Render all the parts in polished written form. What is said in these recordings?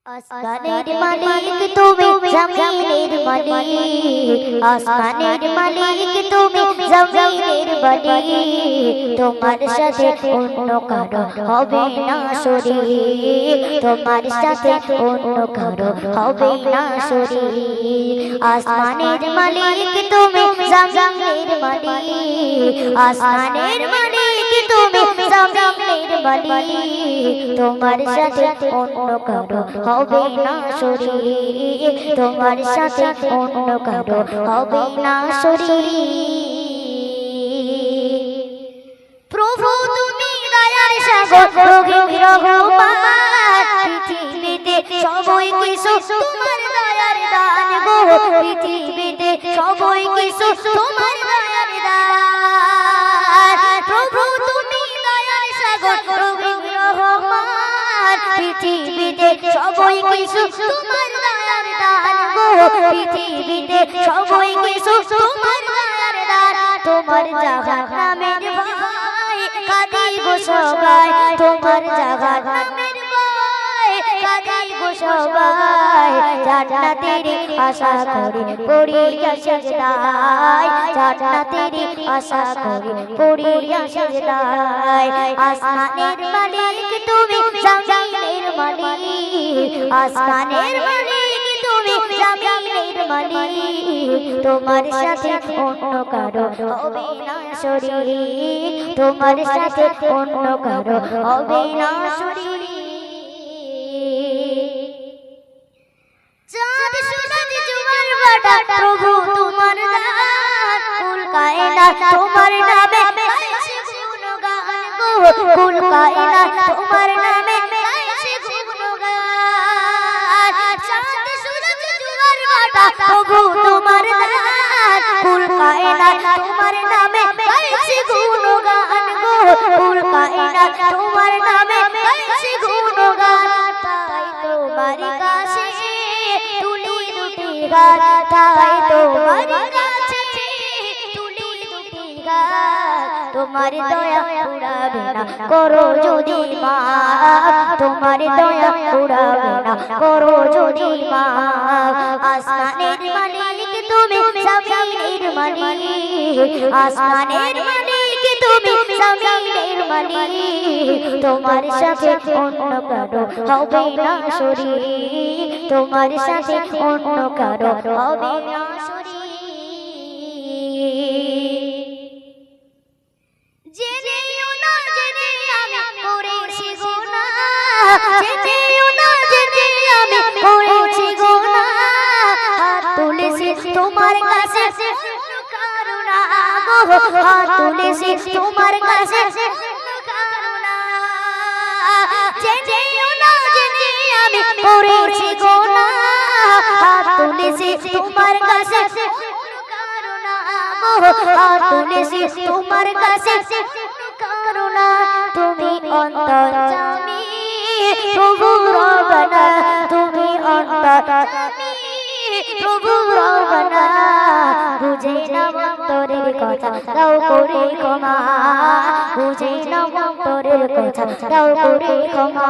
আসমানের মালিক তুমি জমিনের মালিক আসমানের মালিক তুমি জমিনের মালিক তোমার সাথে অন্য কারো হবে না শরীক তোমার সাথে অন্য কারো হবে না শরীক আসমানের মালিক তুমি জমিনের মালিক আসমানের মালিক তুমি জমিনের মালিক তোমার সাথে অন্য কারো হবে না শরীক তোমার সাথে অন্য কারো হবে না শরীক প্রভু তুমি দয়ার সাগর রহিম রহমান পৃথিবীতে সবই কিছু তোমার দয়ার দান গো পৃথিবীতে সবই কিছু তোমার দয়ার দান প্রভু তুমি দয়ার সাগর রহিম রহমান পৃথিবীতে সবই কিছু তোমার দয়ার দান গো পৃথিবীতে সবই কিছু তোমার দয়ার দান তোমার জাহান্নামের ভয় কাঁদি গো সবাই তোমার জাহান্নামের ভয় কাঁদি গো সবাই জান্নাতের আশা করে পড়িয়া সিজদায় জান্নাতের আশা করে পড়িয়া সিজদায় আসমানের মালিক তুমি জমিনের মালিক আসমানের মালিক তুমি জমিনের মালিক তোমার সাথে অন্য কারো হবে না শরীক তোমার সাথে অন্য কারো হবে না শরীক চাঁদ সূরজ জোয়ার ভাটা প্রভু তোমার দান কুল কায়নাত তোমার নামে গাইছে গুণগান গো কুল কায়নাত তোমার নামে গাইছে গুণগান চাঁদ সূরজ জোয়ার ভাটা প্রভু তোমার দান কুল কায়নাত তোমার নামে গাইছে গুণগান গো কুল কায়নাত তোমার নামে গাইছে গুণগান তাই তোমার কাছে তুলি দুটি গান তাই তোমার কাছে তুলি দুটি গান তোমার দয়া উড়াবে না করো যদি মাফ তোমার দয়া উড়াবে না করো যদি মাফ আসমানের মালিক তুমি জমিনের মালিক আসমানের মালিক তুমি জমিনের মালিক তোমার সাথে অন্য কারো হবে না শরীক তোমার সাথে অন্য কারো হবে না শরীক জেনেও না জেনে আমি করেছি গুনাহ জেনেও না জেনে আমি করেছি গুনাহ হাত তুলেছি তোমার কাছে করুণা গো হাত তুলেছি তোমার কাছে করুণা জেনেও না জেনে আমি করেছি গুনাহ হাত তুলেছি তোমার কাছে করুণা গো হাত তুলেছি তোমার কাছে করুণা তুমি অন্তর্যামী প্রভু রব্বানা তুমি অন্তর্যামী প্রভু রব্বানা বুঝে না অন্তরের কথা দাও করে ক্ষমা বুঝে না অন্তরের কথা দাও করে ক্ষমা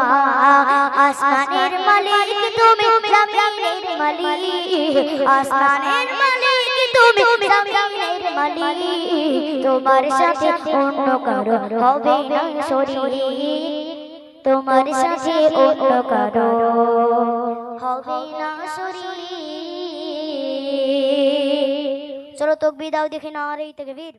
আসমানের মালিক তুমি জমিনের মালিক আসমানের মালিক তুমি জমিনের মালিক তোমার সাথে অন্য কারো হবে না শরীক তোমার সাথে অন্য কারো হবে না শরীক চলো তকবীর দাও দেখি নারে তাকবীর